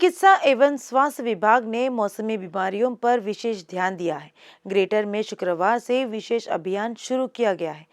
चिकित्सा एवं स्वास्थ्य विभाग ने मौसमी बीमारियों पर विशेष ध्यान दिया है। ग्रेटर में शुक्रवार से विशेष अभियान शुरू किया गया है।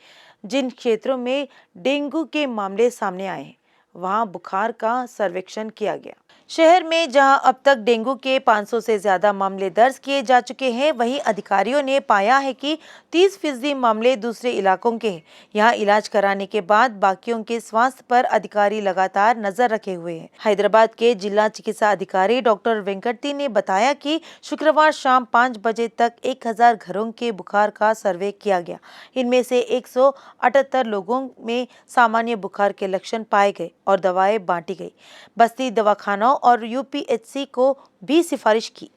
जिन क्षेत्रों में डेंगू के मामले सामने आए हैं वहां बुखार का सर्वेक्षण किया गया। शहर में जहां अब तक डेंगू के 500 से ज्यादा मामले दर्ज किए जा चुके हैं, वहीं अधिकारियों ने पाया है कि 30% मामले दूसरे इलाकों के हैं। यहां इलाज कराने के बाद बाकियों के स्वास्थ्य पर अधिकारी लगातार नजर रखे हुए हैं। हैदराबाद के जिला चिकित्सा अधिकारी डॉक्टर वेंकटी ने बताया कि शुक्रवार शाम 5 बजे तक 1000 घरों के बुखार का सर्वे किया गया। इनमें से 178 लोगों में सामान्य बुखार के लक्षण पाए गए और दवाएं बांटी गई। बस्ती दवाखानों और यूपीएचसी को भी सिफारिश की।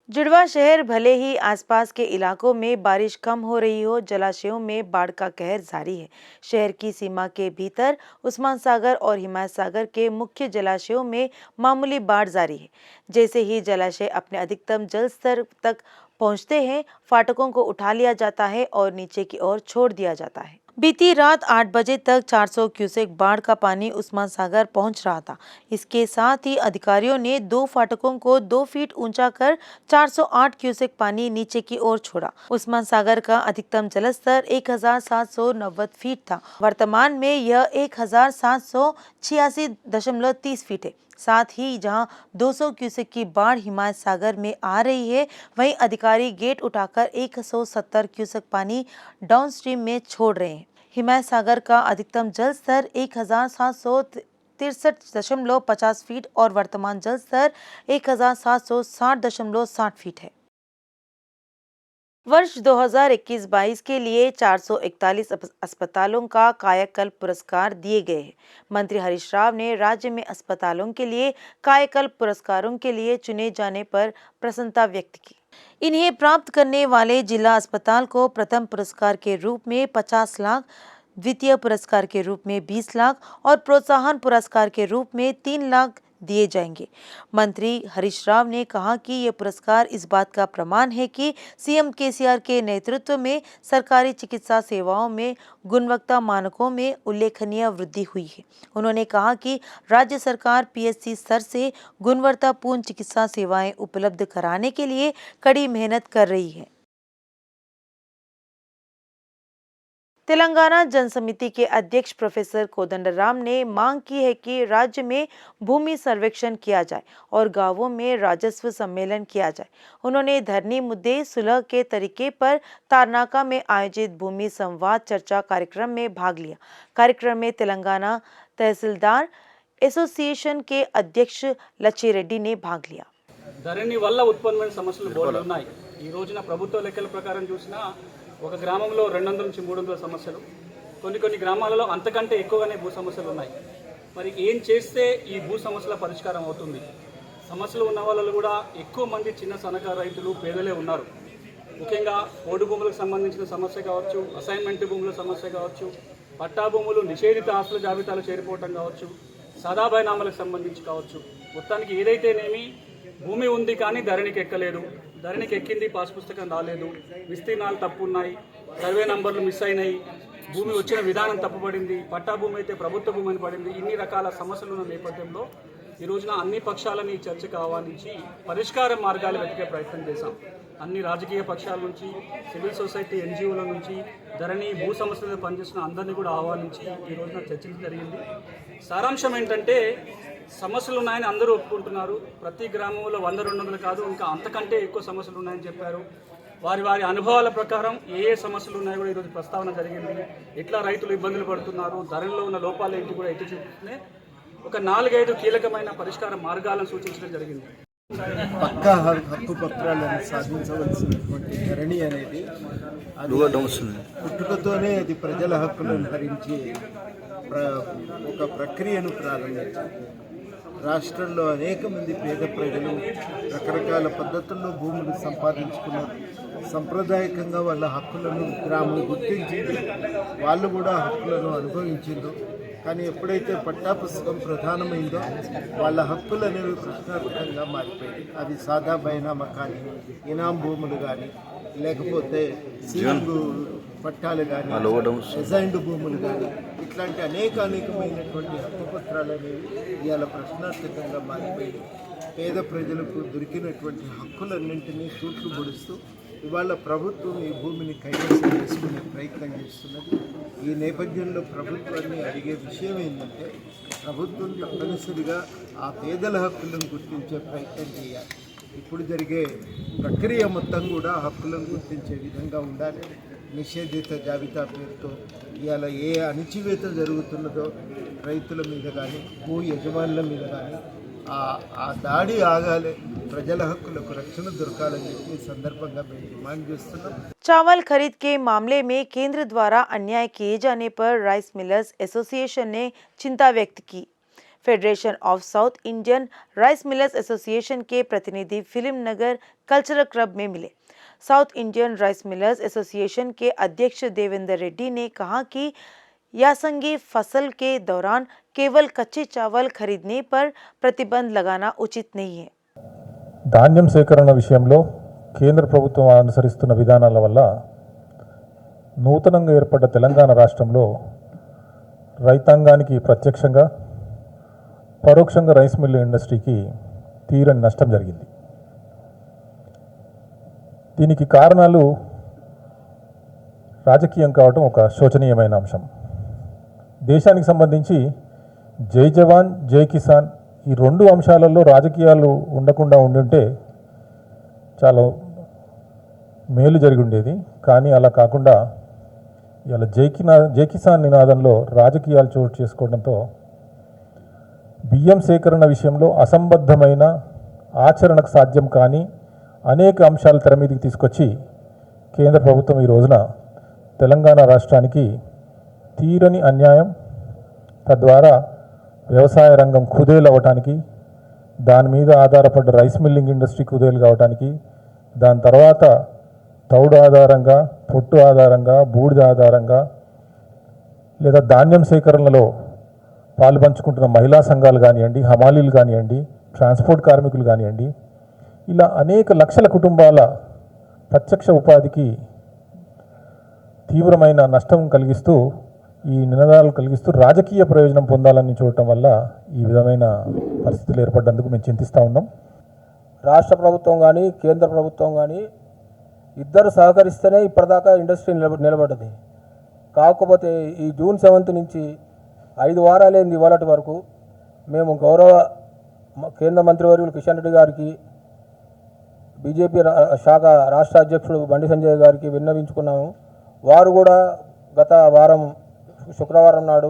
जुड़वा शहर भले ही आसपास के इलाकों में बारिश कम हो रही हो, जलाशयों में बाढ़ का कहर जारी है। शहर की सीमा के भीतर उस्मान सागर और हिमायत सागर के मुख्य जलाशयों में मामूली बाढ़ जारी है। जैसे ही जलाशय अपने अधिकतम जल स्तर तक पहुंचते हैं, फाटकों को उठा लिया जाता है और नीचे की ओर छोड़ दिया जाता है। बीती रात 8 बजे तक 400 क्यूसेक बाढ़ का पानी उस्मान सागर पहुंच रहा था। इसके साथ ही अधिकारियों ने 2 फाटकों को 2 फीट ऊंचा कर 408 क्यूसेक पानी नीचे की ओर छोड़ा। उस्मान सागर का अधिकतम जलस्तर 1790 फीट था। वर्तमान में यह 1786.30 फीट है। साथ ही जहां 200 क्यूसेक की बाढ़ हिमायत सागर में आ रही है, वहीं अधिकारी गेट उठाकर 170 क्यूसेक पानी डाउनस्ट्रीम में छोड़ रहे हैं। हिमायत सागर का अधिकतम जल स्तर 1763.50 फीट और वर्तमान जल स्तर 1760.60 फीट है। वर्ष 2021-22 के लिए 441 अस्पतालों का कायाकल्प पुरस्कार दिए गए हैं। मंत्री हरीश राव ने राज्य में अस्पतालों के लिए कायाकल्प पुरस्कारों के लिए चुने जाने पर प्रसन्नता व्यक्त की। इन्हें प्राप्त करने वाले जिला अस्पताल को प्रथम पुरस्कार के रूप में 50 लाख, द्वितीय पुरस्कार के रूप में 20 लाख और प्रोत्साहन पुरस्कार के रूप में 3 लाख दिए जाएंगे। मंत्री हरीश राव ने कहा कि ये पुरस्कार इस बात का प्रमाण है कि सीएम केसीआर के नेतृत्व में सरकारी चिकित्सा सेवाओं में गुणवत्ता मानकों में उल्लेखनीय वृद्धि हुई है। उन्होंने कहा कि राज्य सरकार पीएचसी स्तर से गुणवत्तापूर्ण चिकित्सा सेवाएं उपलब्ध कराने के लिए कड़ी मेहनत कर रही है। तेलंगाना जन समिति के अध्यक्ष प्रोफेसर कोदंडराम ने मांग की है कि राज्य में भूमि सर्वेक्षण किया जाए और गांवों में राजस्व सम्मेलन किया जाए। उन्होंने धरनी मुद्दे सुलह के तरीके पर तारनाका में आयोजित भूमि संवाद चर्चा कार्यक्रम में भाग लिया। कार्यक्रम में तेलंगाना तहसीलदार एसोसिएशन के अध्यक्ष लच्छी रेड्डी ने भाग लिया। धरणी వల్ల ఉత్పన్నమైన సమస్యలు బోల్డ్ ఉన్నాయి। ఈ రోజున ప్రభుత్వ లెక్కల ప్రకారం చూసినా ఒక గ్రామంలో 200 నుంచి 300 సమస్యలు, కొన్ని గ్రామాలలో అంతకంటే ఎక్కువగానే భూ సమస్యలు ఉన్నాయి। మరి ఏం చేస్తే ఈ భూ సమస్యల పరిష్కారం అవుతుంది? సమస్యలు ఉన్న వాళ్ళు కూడా ఎక్కువ మంది చిన్న సన్నకారు రైతులు, పేదలే ఉన్నారు। ముఖ్యంగా పోడు భూములకు సంబంధించిన సమస్య కావచ్చు, అసైన్మెంట్ భూముల సమస్య కావచ్చు, పట్టా భూములు నిషేధిత ఆస్తుల జాబితాలో చేరిపోవడం కావచ్చు, సాదా బైనామాలకు సంబంధించి కావచ్చు, మొత్తానికి ఏదైతేనేమి భూమి ఉంది కానీ ధరణికి ఎక్కలేదు, ధరణికి ఎక్కింది పాస్ పుస్తకం రాలేదు, విస్తీర్ణాలు తప్పు ఉన్నాయి, సర్వే నంబర్లు మిస్ అయినాయి, భూమి వచ్చిన విధానం తప్పుపడింది, పట్టా భూమి అయితే ప్రభుత్వ భూమి అని పడింది, ఇన్ని రకాల సమస్యలు ఉన్న నేపథ్యంలో ఈ రోజున అన్ని పక్షాలని చర్చకు ఆహ్వానించి పరిష్కార మార్గాలు వెతికే ప్రయత్నం చేశాం। అన్ని రాజకీయ పక్షాల నుంచి, సివిల్ సొసైటీ, ఎన్జిఓల నుంచి, ధరణి భూ సమస్యలతో పనిచేస్తున్న అందరినీ కూడా ఆహ్వానించి ఈ రోజున చర్చించడం జరిగింది। సారాంశం ఏంటంటే సమస్యలు ఉన్నాయని అందరూ ఒప్పుకుంటున్నారు। ప్రతి గ్రామంలో 100-200 కాదు, ఇంకా అంతకంటే ఎక్కువ సమస్యలు ఉన్నాయని చెప్పారు। వారి అనుభవాల ప్రకారం ఏ సమస్యలు ఉన్నాయో కూడా ఈరోజు ప్రస్తావన జరిగింది। ఎట్లా రైతులు ఇబ్బందులు పడుతున్నారు, ధరలో ఉన్న లోపాలు ఏంటి కూడా ఎత్తి చూపుతూనే ఒక 4-5 కీలకమైన పరిష్కార మార్గాలను సూచించడం జరిగింది। పక్కా హక్కు పత్రాలను సాధించవలసినటువంటి ధరణి అనేది పుట్టుకతోనే అది ప్రజల హక్కులను హరించి ఒక ప్రక్రియను ప్రారంభించారు। రాష్ట్రంలో అనేక మంది పేద ప్రజలు రకరకాల పద్ధతుల్లో భూములు సంపాదించుకున్నారు। సంప్రదాయకంగా వాళ్ళ హక్కులను గ్రామం గుర్తించింది, వాళ్ళు కూడా హక్కులను అనుభవించిందో। కానీ ఎప్పుడైతే పట్టా పుస్తకం ప్రధానమైందో వాళ్ళ హక్కులు అనేవి ప్రశ్నార్థకంగా మారిపోయాయి। అది సాదా బైనామా కానీ, ఇనాం భూములు కానీ, లేకపోతే సీలింగు పట్టాలు కానీ డిజైన్డ్ భూములు కానీ ఇట్లాంటి అనేకమైనటువంటి హక్కుపత్రాలు అనేవి ఇవాళ ప్రశ్నార్థకంగా మారిపోయి పేద ప్రజలకు దొరికినటువంటి హక్కులన్నింటినీ తూట్లు పొడుస్తూ ఇవాళ ప్రభుత్వం ఈ భూమిని కైవసం చేసుకునే ప్రయత్నం చేస్తున్నది. ఈ నేపథ్యంలో ప్రభుత్వాన్ని అడిగే విషయం ఏంటంటే ప్రభుత్వం తప్పనిసరిగా ఆ పేదల హక్కులను గుర్తించే ప్రయత్నం చేయాలి. ఇప్పుడు జరిగే ప్రక్రియ మొత్తం కూడా హక్కులను గుర్తించే విధంగా ఉండాలి. నిషేధిత జాబితా పేరుతో ఇవాళ ఏ అణిచివేత జరుగుతున్నదో రైతుల మీద కానీ భూ యజమానుల మీద కానీ ఆ దాడి ఆగాలి, ప్రజల హక్కులకు రక్షణ దొరకాలని చెప్పి ఈ సందర్భంగా మేము డిమాండ్ చేస్తున్నాం. चावल खरीद के मामले में केंद्र द्वारा अन्याय किए जाने पर राइस मिलर्स एसोसिएशन ने चिंता व्यक्त की। Federation of south Indian rice millers association के प्रतिनिधि फिल्म नगर कल्चरल क्लब में मिले। South Indian rice millers association के अध्यक्ष देवेंद्र रेड्डी ने कहा कि यासंगी फसल के दौरान केवल कच्चे चावल खरीदने पर प्रतिबंध लगाना उचित नहीं है। ధాన్యం సేకరణ విషయంలో కేంద్ర ప్రభుత్వం అనుసరిస్తున్న విధానాల వల్ల నూతనంగా ఏర్పడ్డ తెలంగాణ రాష్ట్రంలో రైతాంగానికి ప్రత్యక్షంగా పరోక్షంగా రైస్ మిల్ ఇండస్ట్రీకి తీరని నష్టం జరిగింది. దీనికి కారణాలు రాజకీయం కావడం ఒక శోచనీయమైన అంశం. దేశానికి సంబంధించి జై జవాన్ జై కిసాన్ ఈ రెండు అంశాలలో రాజకీయాలు ఉండకుండా ఉండుంటే చాలా మేలు జరిగి ఉండేది. కానీ అలా కాకుండా ఇలా జై కిసాన్ నినాదంలో రాజకీయాలు చోటు చేసుకోవడంతో బియ్యం సేకరణ విషయంలో అసంబద్ధమైన ఆచరణకు సాధ్యం కానీ అనేక అంశాలు తెర మీదకి తీసుకొచ్చి కేంద్ర ప్రభుత్వం ఈ రోజున తెలంగాణ రాష్ట్రానికి తీరని అన్యాయం, తద్వారా వ్యవసాయ రంగం కుదేలవటానికి, దాని మీద ఆధారపడ్డ రైస్ మిల్లింగ్ ఇండస్ట్రీ కుదేలు కావడానికి, దాని తర్వాత తౌడు ఆధారంగా, పొట్టు ఆధారంగా, బూడిద ఆధారంగా లేదా ధాన్యం సేకరణలో పాలు పంచుకుంటున్న మహిళా సంఘాలు కానివ్వండి, హమాలీలు కానివ్వండి, ట్రాన్స్పోర్ట్ కార్మికులు కానివ్వండి, ఇలా అనేక లక్షల కుటుంబాల ప్రత్యక్ష ఉపాధికి తీవ్రమైన నష్టం కలిగిస్తూ, ఈ నినాదాలు కలిగిస్తూ రాజకీయ ప్రయోజనం పొందాలని చూడటం వల్ల ఈ విధమైన పరిస్థితులు ఏర్పడ్డందుకు మేము చింతిస్తూ ఉన్నాం. రాష్ట్ర ప్రభుత్వం కానీ కేంద్ర ప్రభుత్వం కానీ ఇద్దరు సహకరిస్తేనే ఇప్పటిదాకా ఇండస్ట్రీ నిలబడ్డది. కాకపోతే ఈ జూన్ 7 నుంచి 5 వారాలైంది ఇవాళటి వరకు మేము గౌరవ కేంద్ర మంత్రివర్యులు కిషన్ రెడ్డి గారికి, బీజేపీ శాఖ రాష్ట్ర అధ్యక్షుడు బండి సంజయ్ గారికి విన్నవించుకున్నాము. వారు కూడా గత వారం శుక్రవారం నాడు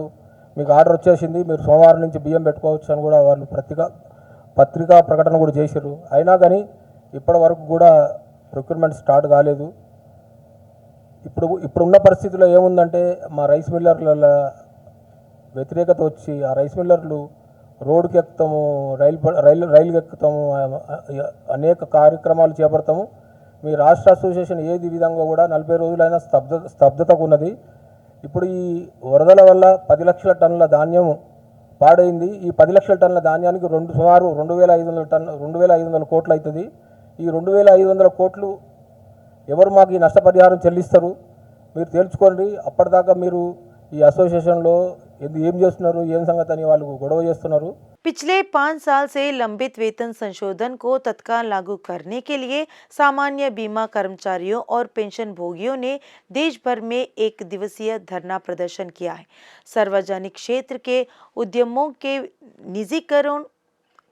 మీకు ఆర్డర్ వచ్చేసింది, మీరు సోమవారం నుంచి బియ్యం పెట్టుకోవచ్చు అని కూడా వాళ్ళు పత్రికా ప్రకటన కూడా చేశారు. అయినా కానీ ఇప్పటి వరకు కూడా ప్రొక్యూర్మెంట్ స్టార్ట్ కాలేదు. ఇప్పుడున్న పరిస్థితిలో ఏముందంటే మా రైస్ మిల్లర్ల వ్యతిరేకత వచ్చి ఆ రైస్ మిల్లర్లు రోడ్డుకి ఎక్కుతాము, రైలుకి ఎక్కుతాము, అనేక కార్యక్రమాలు చేపడతాము. మీ రాష్ట్ర అసోసియేషన్ ఏది విధంగా కూడా 40 రోజులైనా స్తబ్దతకు ఉన్నది. ఇప్పుడు ఈ వరదల వల్ల 10 లక్షల టన్నుల ధాన్యం పాడైంది. ఈ 10 లక్షల టన్నుల ధాన్యానికి సుమారు 2,500 కోట్లు అవుతుంది. ఈ 2,500 కోట్లు ఎవరు మాకు ఈ నష్టపరిహారం చెల్లిస్తారు మీరు తేల్చుకోండి. అప్పటిదాకా మీరు ఈ అసోసియేషన్లో ఏం చేస్తున్నారు, ఏం సంగతి అని వాళ్ళు గొడవ చేస్తున్నారు. पिछले 5 साल से लंबित वेतन संशोधन को तत्काल लागू करने के लिए सामान्य बीमा कर्मचारियों और पेंशन भोगियों ने देश भर में 1 दिवसीय धरना प्रदर्शन किया है। सार्वजनिक क्षेत्र के उद्यमों के निजीकरण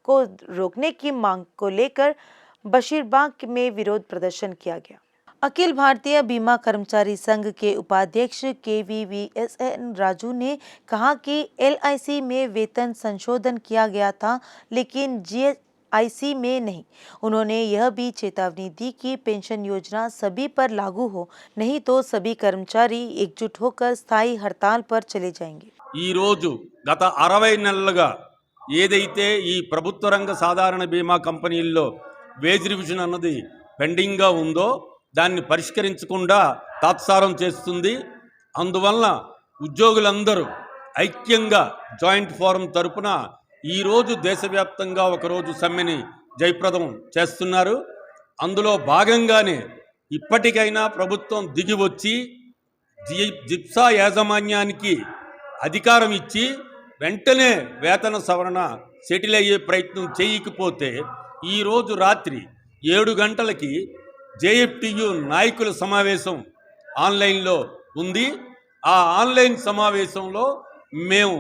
को रोकने की मांग को लेकर बशीरबाग में विरोध प्रदर्शन किया गया। अखिल भारतीय बीमा कर्मचारी संघ के उपाध्यक्ष KVVSN राजू ने कहा कि LIC में वेतन संशोधन किया गया था, लेकिन GIC में नहीं। उन्होंने यह भी चेतावनी दी कि पेंशन योजना सभी पर लागू हो, नहीं तो सभी कर्मचारी एकजुट होकर स्थायी हड़ताल पर चले जाएंगे। ఈ రోజు గత 60 నెలలుగా ఏదైతే ఈ ప్రభుత్వ రంగ సాధారణ బీమా కంపెనీల్లో వేజ్ రివిజన్ అన్నది పెండింగ్గా ఉందో దాన్ని పరిష్కరించకుండా తాత్సారం చేస్తుంది. అందువల్ల ఉద్యోగులందరూ ఐక్యంగా జాయింట్ ఫోరం తరపున ఈరోజు దేశవ్యాప్తంగా ఒకరోజు సమ్మెని జయప్రదం చేస్తున్నారు. అందులో భాగంగానే ఇప్పటికైనా ప్రభుత్వం దిగి వచ్చి జిప్సా యాజమాన్యానికి అధికారం ఇచ్చి వెంటనే వేతన సవరణ సెటిల్ అయ్యే ప్రయత్నం చేయకపోతే ఈరోజు రాత్రి 7 గంటలకి జేఎఫ్టియు నాయకుల సమావేశం ఆన్లైన్లో ఉంది. ఆ ఆన్లైన్ సమావేశంలో మేము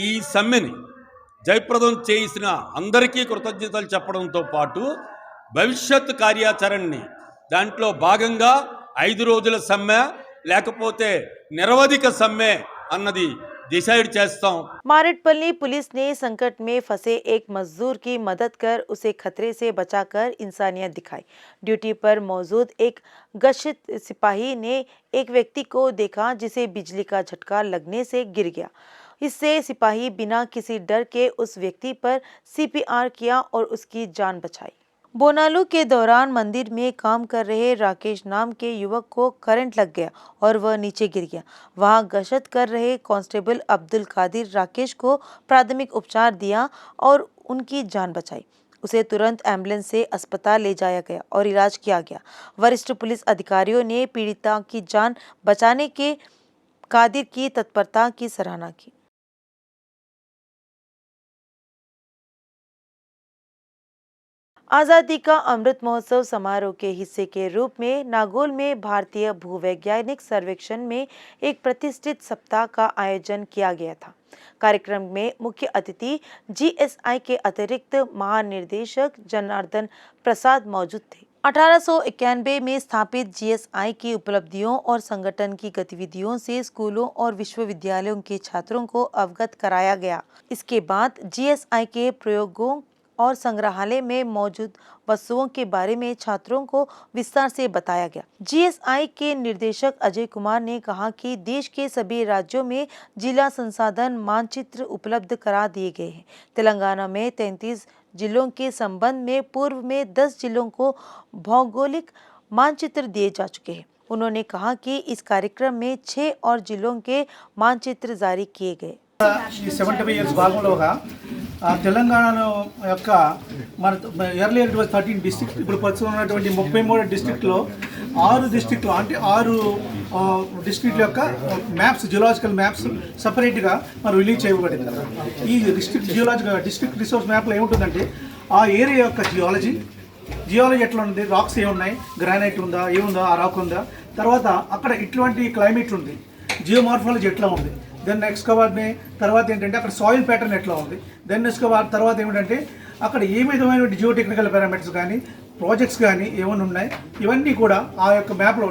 ఈ సమ్మెని జయప్రదం చేసిన అందరికీ కృతజ్ఞతలు చెప్పడంతో పాటు భవిష్యత్ కార్యాచరణని దాంట్లో భాగంగా 5 రోజుల సమ్మె లేకపోతే నిరవధిక సమ్మె అన్నది डिसाइड చేస్తా हूं। मारेडपल्ली पुलिस ने संकट में फंसे एक मजदूर की मदद कर उसे खतरे से बचाकर इंसानियत दिखाई। ड्यूटी पर मौजूद एक गश्त सिपाही ने एक व्यक्ति को देखा जिसे बिजली का झटका लगने से गिर गया। इससे सिपाही बिना किसी डर के उस व्यक्ति पर CPR किया और उसकी जान बचाई। बोनालू के दौरान मंदिर में काम कर रहे राकेश नाम के युवक को करंट लग गया और वह नीचे गिर गया। वहां गश्त कर रहे कांस्टेबल अब्दुल कादिर राकेश को प्राथमिक उपचार दिया और उनकी जान बचाई। उसे तुरंत एम्बुलेंस से अस्पताल ले जाया गया और इलाज किया गया। वरिष्ठ पुलिस अधिकारियों ने पीड़िता की जान बचाने के कादिर की तत्परता की सराहना की। आज़ादी का अमृत महोत्सव समारोह के हिस्से के रूप में नागौल में भारतीय भूवैज्ञानिक सर्वेक्षण में एक प्रतिष्ठित सप्ताह का आयोजन किया गया था। कार्यक्रम में मुख्य अतिथि GSI के अतिरिक्त महानिर्देशक जनार्दन प्रसाद मौजूद थे। 1891 में स्थापित GSI की उपलब्धियों और संगठन की गतिविधियों से स्कूलों और विश्वविद्यालयों के छात्रों को अवगत कराया गया। इसके बाद GSI के प्रयोगों और संग्रहालय में मौजूद वस्तुओं के बारे में छात्रों को विस्तार से बताया गया। GSI के निर्देशक अजय कुमार ने कहा कि देश के सभी राज्यों में जिला संसाधन मानचित्र उपलब्ध करा दिए गए हैं। तेलंगाना में 33 जिलों के संबंध में पूर्व में 10 जिलों को भौगोलिक मानचित्र दिए जा चुके हैं। उन्होंने कहा कि इस कार्यक्रम में 6 और जिलों के मानचित्र जारी किए गए। 75 ఇయర్స్ భాగంలోగా తెలంగాణలో యొక్క మన ఎర్లియర్ ఇట్ వాజ్ 13 డిస్ట్రిక్ట్, ఇప్పుడు ప్రస్తుతం ఉన్నటువంటి 33 డిస్ట్రిక్ట్లో 6 డిస్ట్రిక్ట్లో అంటే 6 డిస్ట్రిక్ట్ల యొక్క మ్యాప్స్, జియోలాజికల్ మ్యాప్స్ సపరేట్గా మరి రిలీజ్ చేయబడింది కదా. ఈ డిస్ట్రిక్ట్ రిసోర్స్ మ్యాప్లో ఏముంటుందంటే ఆ ఏరియా యొక్క జియాలజీ ఎట్లా ఉంది, రాక్స్ ఏమున్నాయి, గ్రానైట్ ఉందా, ఏముందా, ఆ రాక్ ఉందా, తర్వాత అక్కడ ఇటువంటి క్లైమేట్ ఉంది, జియోమార్ఫాలజీ ఎట్లా ఉంది, దెన్ నెక్స్ట్ కవర్ని తర్వాత ఏంటంటే అక్కడ సాయిల్ ప్యాటర్న్ ఎట్లా ఉంది, దెన్ నెక్స్ట్ కవర్ తర్వాత ఏమిటంటే అక్కడ ఏ విధమైన జియో టెక్నికల్ పారామీటర్స్ కానీ ప్రాజెక్ట్స్ కానీ ఏమైనా ఉన్నాయి, ఇవన్నీ కూడా ఆ యొక్క మ్యాప్లో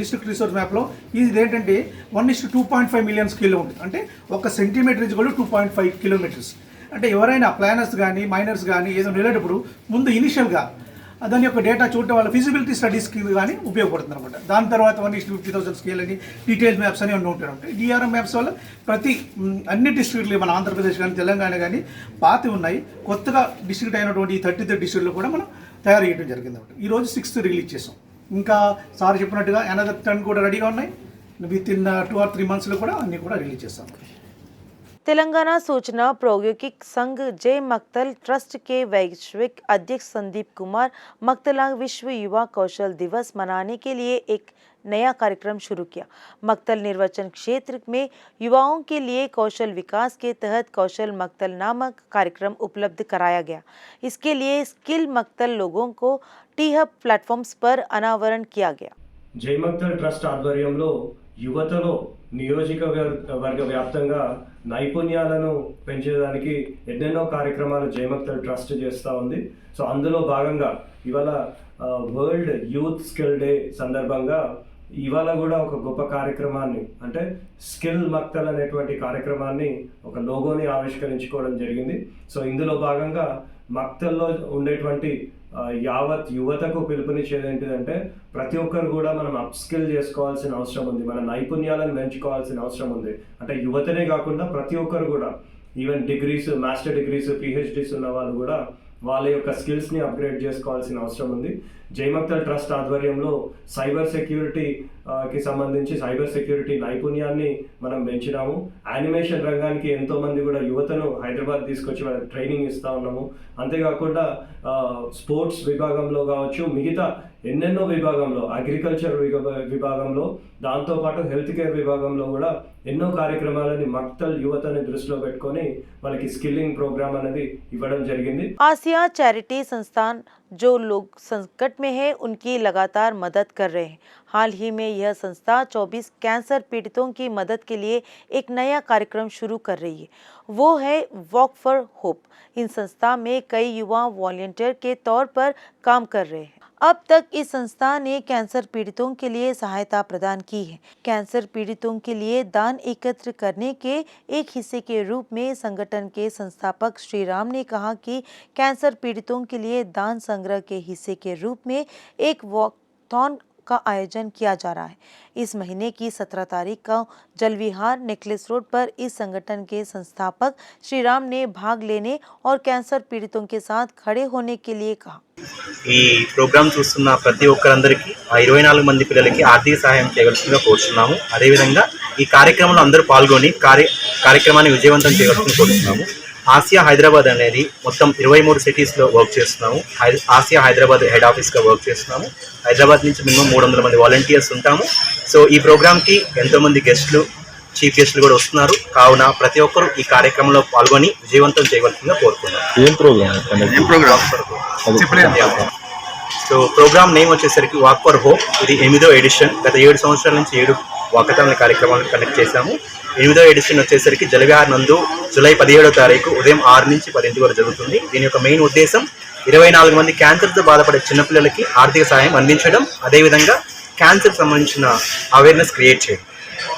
డిస్ట్రిక్ట్ రిసోర్స్ మ్యాప్లో ఇది ఏంటంటే 1:2.5 మిలియన్ స్కేల్లో ఉంది. అంటే 1 centimetre is equal to 2.5 kilometres. అంటే ఎవరైనా ప్లానర్స్ కానీ మైనర్స్ కానీ ఏదైనా వెళ్ళేటప్పుడు ముందు ఇనిషియల్గా దాని యొక్క డేటా చూడటం వల్ల ఫిజిబిలిటీ స్టడీస్కి కానీ ఉపయోగపడుతుంది అనమాట. దాని తర్వాత 1:50,000 స్కేల్ అని డీటెయిల్ మ్యాప్స్ అని ఉంటాయి. DRM మ్యాప్స్ వల్ల అన్ని డిస్ట్రిక్ట్లు మన ఆంధ్రప్రదేశ్ కానీ తెలంగాణ కానీ పాతి ఉన్నాయి. కొత్తగా డిస్ట్రిక్ట్ అయినటువంటి 33 డిస్ట్రిక్ట్లు కూడా మనం తయారు చేయడం జరిగింది అనమాట. ఈరోజు 6th రిలీజ్ చేసాం. ఇంకా సార్ చెప్పినట్టుగా అనదర్ 10 కూడా రెడీగా ఉన్నాయి. విత్ ఇన్ 2 or 3 monthsలో కూడా అన్నీ కూడా రిలీజ్ చేస్తాం. तेलंगाना सूचना प्रौद्योगिक संघ जय मक्तल ट्रस्ट के वैश्विक अध्यक्ष संदीप कुमार मक्तलांग विश्व युवा कौशल दिवस मनाने के लिए एक नया कार्यक्रम शुरू किया। मक्तल निर्वाचन क्षेत्र में युवाओं के लिए कौशल विकास के तहत कौशल मक्तल नामक कार्यक्रम उपलब्ध कराया गया। इसके लिए स्किल मक्तल लोगों को टी-हब प्लेटफॉर्म्स पर अनावरण किया गया। जय मक्तल ट्रस्ट ఆధ్వర్యంలో యువతలో నియోజకవర్గ వ్యాప్తంగా నైపుణ్యాలను పెంచేదానికి ఎన్నెన్నో కార్యక్రమాలు జయమక్తల్ ట్రస్ట్ చేస్తూ ఉంది. సో అందులో భాగంగా ఇవాళ వరల్డ్ యూత్ స్కిల్ డే సందర్భంగా ఇవాళ కూడా ఒక గొప్ప కార్యక్రమాన్ని అంటే స్కిల్ మక్తల్ అనేటువంటి కార్యక్రమాన్ని ఒక లోగోని ఆవిష్కరించుకోవడం జరిగింది. సో ఇందులో భాగంగా మక్తల్లో ఉండేటువంటి యావత్ యువతకు పిలుపునిచ్చేది ఏంటిదంటే ప్రతి ఒక్కరు కూడా మనం అప్స్కిల్ చేసుకోవాల్సిన అవసరం ఉంది, మన నైపుణ్యాలను పెంచుకోవాల్సిన అవసరం ఉంది. అంటే యువతనే కాకుండా ప్రతి ఒక్కరు కూడా even degrees, master degrees, PhDs ఉన్న వాళ్ళు కూడా వాళ్ళ యొక్క స్కిల్స్ని అప్గ్రేడ్ చేసుకోవాల్సిన అవసరం ఉంది. జయమక్తల్ ట్రస్ట్ ఆధ్వర్యంలో సైబర్ సెక్యూరిటీకి సంబంధించి సైబర్ సెక్యూరిటీ నైపుణ్యాన్ని మనం పెంచినాము. యానిమేషన్ రంగానికి ఎంతోమంది కూడా యువతను హైదరాబాద్ తీసుకొచ్చి వాళ్ళకి ట్రైనింగ్ ఇస్తూ ఉన్నాము. అంతేకాకుండా స్పోర్ట్స్ విభాగంలో కావచ్చు, మిగతా ఎన్నెన్నో విభాగంలో, అగ్రికల్చర్ విభాగంలో, దాంతోపాటు హెల్త్ కేర్ విభాగంలో కూడా ఎన్నో కార్యక్రమాలని మక్తల్ యువతని దృష్టిలో పెట్టుకొని వాళ్ళకి స్కిల్లింగ్ ప్రోగ్రామ్ అనేది ఇవ్వడం జరిగింది. आसिया चैरिटी संस्थान जो लोग संकट में है उनकी लगातार मदद कर रहे हैं। हाल ही में यह संस्था 24 कैंसर पीड़ितों की मदद के लिए एक नया कार्यक्रम शुरू कर रही है, वो है वॉक फॉर होप। इन संस्था में कई युवा वॉलंटियर के तौर पर काम कर रहे हैं। अब तक इस संस्था ने कैंसर पीड़ितों के लिए सहायता प्रदान की है। कैंसर पीड़ितों के लिए दान एकत्र करने के एक हिस्से के रूप में संगठन के संस्थापक श्री राम ने कहा कि कैंसर पीड़ितों के लिए दान संग्रह के हिस्से के रूप में एक वॉकथॉन का आयोजन किया जा रहा है। इस महीने की 17 तारीख को जलविहार नेकलेस रोड पर इस संगठन के संस्थापक श्री राम ने भाग लेने और कैंसर पीड़ितों के साथ खड़े होने के लिए कहा। ఈ ప్రోగ్రామ్ చూస్తున్న ప్రతి ఒక్కరందరికీ 24 మంది పిల్లలకి ఆర్థిక సహాయం చేయవలసిందిగా కోరుతున్నాము. అదేవిధంగా ఈ కార్యక్రమంలో అందరూ పాల్గొని కార్యక్రమాన్ని విజయవంతం చేయవలసిందిగా కోరుతున్నాము. ఆసియా హైదరాబాద్ అనేది మొత్తం 23 సిటీస్లో వర్క్ చేస్తున్నాము. ఆసియా హైదరాబాద్ హెడ్ ఆఫీస్గా వర్క్ చేస్తున్నాము. హైదరాబాద్ నుంచి మినిమం 300 మంది వాలంటీర్స్ ఉంటాము. సో ఈ ప్రోగ్రామ్కి ఎంతోమంది గెస్టులు, చీఫ్ గెస్టులు కూడా వస్తున్నారు. కావున ప్రతి ఒక్కరూ ఈ కార్యక్రమంలో పాల్గొని విజయవంతం చేయవలసిందిగా కోరుతున్నాం. సో ప్రోగ్రామ్ నేమ్ వచ్చేసరికి వాక్ ఫర్ హోప్. ఇది 8వ ఎడిషన్. గత 7 సంవత్సరాల నుంచి 7 వాకథాన్ కార్యక్రమాలను కండక్ట్ చేశాము. 8వ ఎడిషన్ వచ్చేసరికి జలవిహార్ నందు జూలై 17వ తారీఖు ఉదయం 6 నుంచి 10 వరకు జరుగుతుంది. దీని యొక్క మెయిన్ ఉద్దేశం 24 మంది క్యాన్సర్తో బాధపడే చిన్నపిల్లలకి ఆర్థిక సహాయం అందించడం, అదేవిధంగా క్యాన్సర్ సంబంధించిన అవేర్నెస్ క్రియేట్ చేయడం.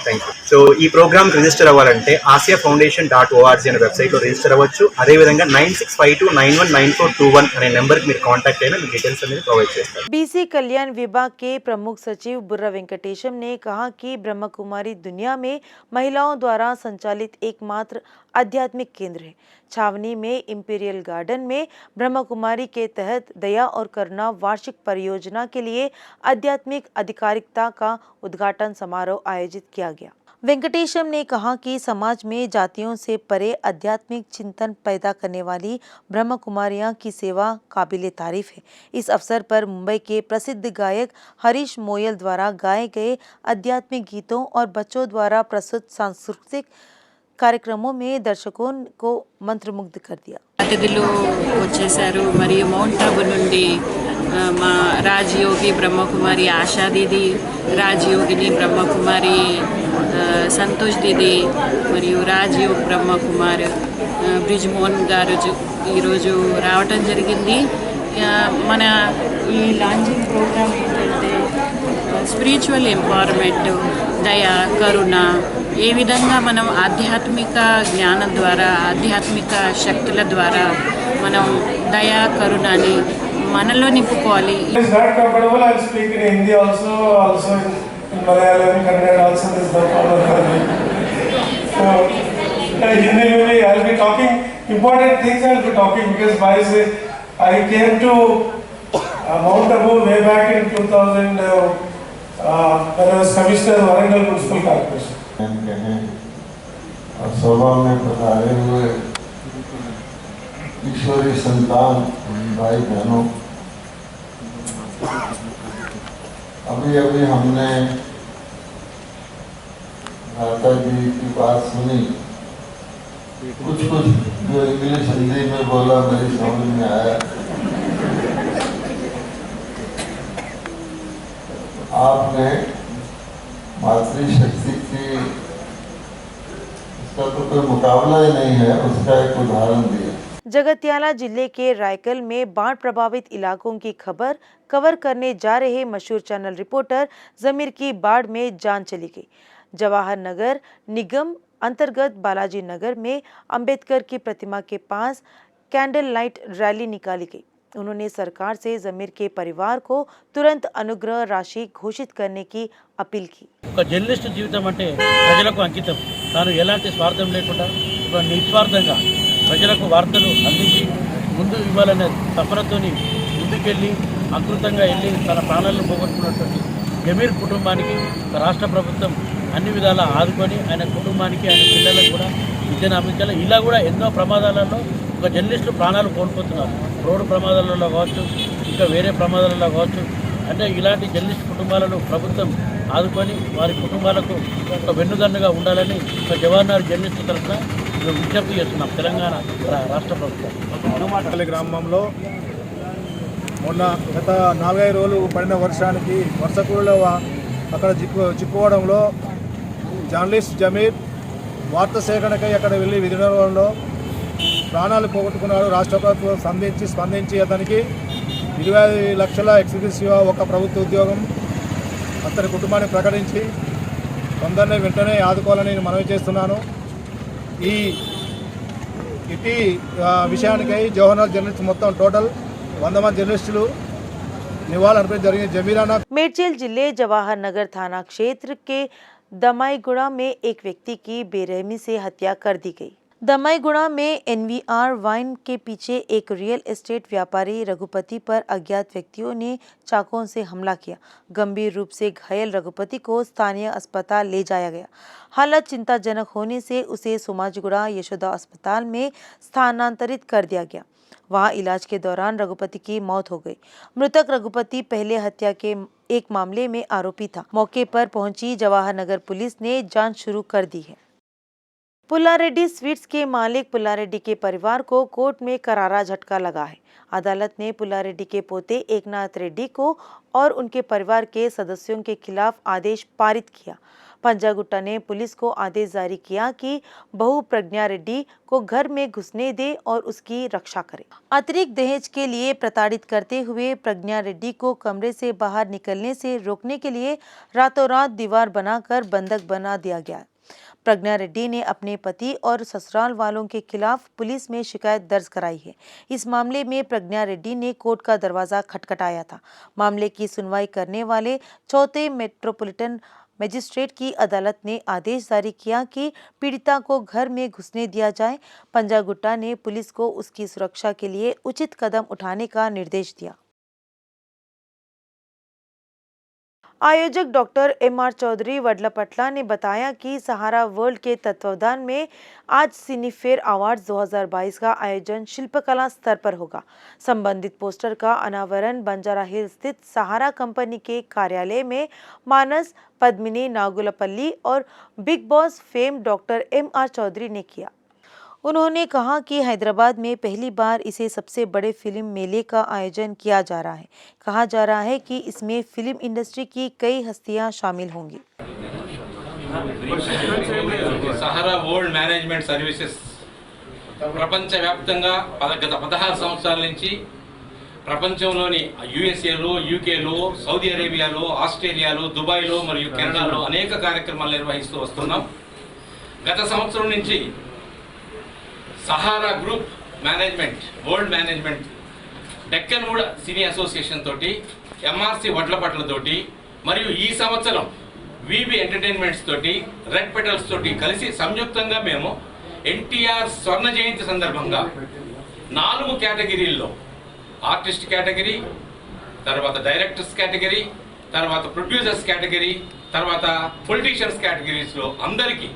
Thank you. సో ఈ ప్రోగ్రామ్ రిజిస్టర్ అవ్వాలంటే asiafoundation.org అనే వెబ్సైట్లో రిజిస్టర్ అవ్వచ్చు. అదేవిధంగా 9652919421 అనే నెంబర్కి మీరు కాంటాక్ట్ అయినా మీ డీటెయిల్స్ అనేది ప్రొవైడ్ చేస్తారు. बीसी कल्याण विभाग के प्रमुख सचिव बुर्रा वेंकटेशम ने कहा कि ब्रह्म कुमारी दुनिया में महिलाओं द्वारा संचालित एकमात्र आध्यात्मिक केंद्र है। छावनी में इंपीरियल गार्डन में ब्रह्म कुमारी के तहत दया और करुणा वार्षिक परियोजना के लिए आध्यात्मिक अधिकारिकता का उद्घाटन समारोह आयोजित किया गया। वेंकटेशम ने कहा कि समाज में जातियों से परे आध्यात्मिक चिंतन पैदा करने वाली ब्रह्म कुमारियां की सेवा काबिले तारीफ है। इस अवसर पर मुंबई के प्रसिद्ध गायक हरीश मोयल द्वारा गाए गए आध्यात्मिक गीतों और बच्चों द्वारा प्रस्तुत सांस्कृतिक कार्यक्रमों में दर्शकों को मंत्रमुग्ध कर दिया। అతిథులు వచ్చేసారు. మరియు మౌంట్ ఆబు నుండి మా రాజయోగి బ్రహ్మకుమారి ఆశా దీది, రాజయోగిని బ్రహ్మకుమారి సంతోష్ దీది మరియు రాజయోగ్ బ్రహ్మకుమార్ బ్రిజ్మోహన్ గారు ఈరోజు రావటం జరిగింది. మన ఈ లాంచింగ్ ప్రోగ్రామ్ ఏంటంటే స్పిరిచువల్ ఎంపవర్మెంట్, దయ, కరుణ, ఏ విధంగా మనం ఆధ్యాత్మిక జ్ఞానం ద్వారా, ఆధ్యాత్మిక శక్తుల ద్వారా మనం దయా కరుణని మనలో నింపుకోవాలి. Mount Abu way back in 2000 when I was Commissioner Warangal Municipal Corporation. और सभा में पधारे हुए ईश्वरी संतान भाई बहनों, अभी अभी हमने भ्राता जी की बात सुनी. कुछ जो इंग्लिश हिंदी में बोला मेरी समझ में आया. आपने मातृशक्ति की, इसका तो कोई मुकाबला ही नहीं है, उसका एक उदाहरण दिया. जगतियाला जिले के रायकल में बाढ़ प्रभावित इलाकों की खबर कवर करने जा रहे मशहूर चैनल रिपोर्टर जमीर की बाढ़ में जान चली गई. जवाहर नगर निगम अंतर्गत बालाजी नगर में अंबेडकर की प्रतिमा के पास कैंडल लाइट रैली निकाली गई. उन्होंने सरकार से जमीर के परिवार को तुरंत अनुग्रह राशि घोषित करने की अपील की. ఒక జర్నలిస్ట్ జీవితం అంటే ప్రజలకు అంకితం. తాను ఎలాంటి స్వార్థం లేకుండా నిస్వార్థంగా ప్రజలకు వార్తలు అందించి ముందు ఇవ్వాలనే తపనతో ముందుకెళ్ళి అకృతంగా వెళ్ళి తన ప్రాణాలను పోగొట్టుకున్నటువంటి జమీర్ కుటుంబానికి రాష్ట్ర ప్రభుత్వం అన్ని విధాలా ఆదుకొని ఆయన కుటుంబానికి ఆయన పిల్లలకు కూడా విద్యను అందించాలి. ఇలా కూడా ఎన్నో ప్రమాదాలలో ఒక జర్నలిస్టు ప్రాణాలు కోల్పోతున్నారు. రోడ్డు ప్రమాదాలలో కావచ్చు, ఇంకా వేరే ప్రమాదాలలో కావచ్చు. అంటే ఇలాంటి జర్నలిస్ట్ కుటుంబాలను ప్రభుత్వం ఆదుకొని వారి కుటుంబాలకు ఒక వెన్నుదన్నుగా ఉండాలని ఒక జవహర్లాల్ జర్నలిస్టు తరఫున మేము విజ్ఞప్తి చేస్తున్నాం తెలంగాణ రాష్ట్ర ప్రభుత్వం. గ్రామంలో మొన్న గత 4-5 రోజులు పడిన వర్షానికి వర్షకుల్లో అక్కడ చిక్కుకోవడంలో జర్నలిస్ట్ జమీర్ వార్త సేకరణకై అక్కడ వెళ్ళి విధి నిర్వహణలో ప్రాణాలు పోగొట్టుకున్నాడు. రాష్ట్ర ప్రభుత్వం స్పందించి అతనికి 25 లక్షల ఎక్స్గ్రేషియా ఒక ప్రభుత్వ ఉద్యోగం అతని కుటుంబాన్ని ప్రకటించి తొందరనే వెంటనే ఆదుకోవాలని నేను మనవి చేస్తున్నాను. ఇటీ విషయానికై జవహర్లాల్ జర్నలిస్ట్ మొత్తం టోటల్ 100 మంది జర్నలిస్టులు నివాళులర్పించడం జరిగింది. జమీరానా मेडचल जिले जवाहर नगर थाना क्षेत्र के दमाईगुड़ा में एक व्यक्ति की बेरहमी से हत्या कर दी गई। दमाईगुड़ा में NVR वाइन के पीछे एक रियल एस्टेट व्यापारी रघुपति पर अज्ञात व्यक्तियों ने चाकुओं से हमला किया। गंभीर रूप से घायल रघुपति को स्थानीय अस्पताल ले जाया गया। हालत चिंताजनक होने से उसे सोमाजीगुड़ा यशोदा अस्पताल में स्थानांतरित कर दिया गया। वहां इलाज के दौरान रघुपति की मौत हो गई। मृतक रघुपति पहले हत्या के एक मामले में आरोपी था। मौके पर पहुंची जवाहर नगर पुलिस ने जांच शुरू कर दी है। पुल्लारेड्डी स्वीट्स के मालिक पुल्लारेड्डी के परिवार को कोर्ट में करारा झटका लगा है। अदालत ने पुल्लारेड्डी के पोते एकनाथ रेड्डी को और उनके परिवार के सदस्यों के खिलाफ आदेश पारित किया। पंजागुट्टा ने पुलिस को आदेश जारी किया कि बहू प्रज्ञा रेड्डी को घर में घुसने दे और उसकी रक्षा करे। अतिरिक्त दहेज के लिए प्रताड़ित करते हुए प्रज्ञा रेड्डी को कमरे से बाहर निकलने से रोकने के लिए रातों रात दीवार बनाकर बंधक बना दिया गया। प्रज्ञा रेड्डी ने अपने पति और ससुराल वालों के खिलाफ पुलिस में शिकायत दर्ज कराई है। इस मामले में प्रज्ञा रेड्डी ने कोर्ट का दरवाजा खटखटाया था। मामले की सुनवाई करने वाले चौथे मेट्रोपॉलिटन मजिस्ट्रेट की अदालत ने आदेश जारी किया कि पीड़िता को घर में घुसने दिया जाए। पंजागुट्टा ने पुलिस को उसकी सुरक्षा के लिए उचित कदम उठाने का निर्देश दिया। आयोजक डॉक्टर MR चौधरी वडलापटला ने बताया कि सहारा वर्ल्ड के तत्वावधान में आज सिनीफेयर अवार्ड्स 2022 का आयोजन शिल्पकला स्तर पर होगा। संबंधित पोस्टर का अनावरण बंजारा हिल स्थित सहारा कंपनी के कार्यालय में मानस पद्मिनी नागुलपल्ली और Bigg Boss fame doctor MR Chowdary ने किया। उन्होंने कहा कि हैदराबाद में पहली बार इसे सबसे बड़े फिल्म मेले का आयोजन किया जा रहा है। कहा जा रहा है कि इसमें फिल्म इंडस्ट्री की कई हस्तियां शामिल होंगी। సహారా వరల్డ్ మేనేజ్మెంట్ సర్వీసెస్ ప్రపంచవ్యాప్తంగా గత 16 సంవత్సరాల నుంచి ప్రపంచంలోని యుఎస్ఏలో, యూకేలో, సౌదీ అరేబియాలో, ఆస్ట్రేలియాలో, దుబాయ్లో మరియు కెనడాలో అనేక కార్యక్రమాలు నిర్వహిస్తూ వస్తున్నాం. గత సంవత్సరం నుంచి Sahara group management, world management, Deccan wood cine association తోటి, MRC వడ్లపట్ల తోటి మరియు ఈ సంవత్సరం VB ఎంటర్టైన్మెంట్స్ తోటి, రెడ్ పెటల్స్ తోటి కలిసి సంయుక్తంగా మేము NTR స్వర్ణ జయంతి సందర్భంగా 4 కేటగిరీల్లో ఆర్టిస్ట్ కేటగిరీ, తర్వాత డైరెక్టర్స్ కేటగిరీ, తర్వాత ప్రొడ్యూసర్స్ కేటగిరీ, తర్వాత పొలిటీషియన్స్ కేటగిరీస్లో అందరికీ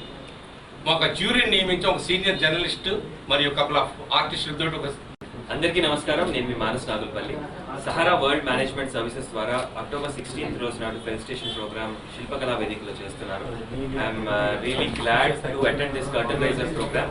ఒక జ్యూరీని నియమించి ఒక సీనియర్ జర్నలిస్ట్ మరియు కపుల్ ఆఫ్ ఆర్టిస్టులతో. అందరికీ నమస్కారం. నేను మీ Manas Nagulapalli. Sahara world management services ద్వారా అక్టోబర్ 16 రోజు నాడు ఫిల్మ్ స్టేషన్ ప్రోగ్రామ్ శిల్పకళా వేదికలో చేస్తున్నారు. I'm really glad to attend this curtain raiser programme.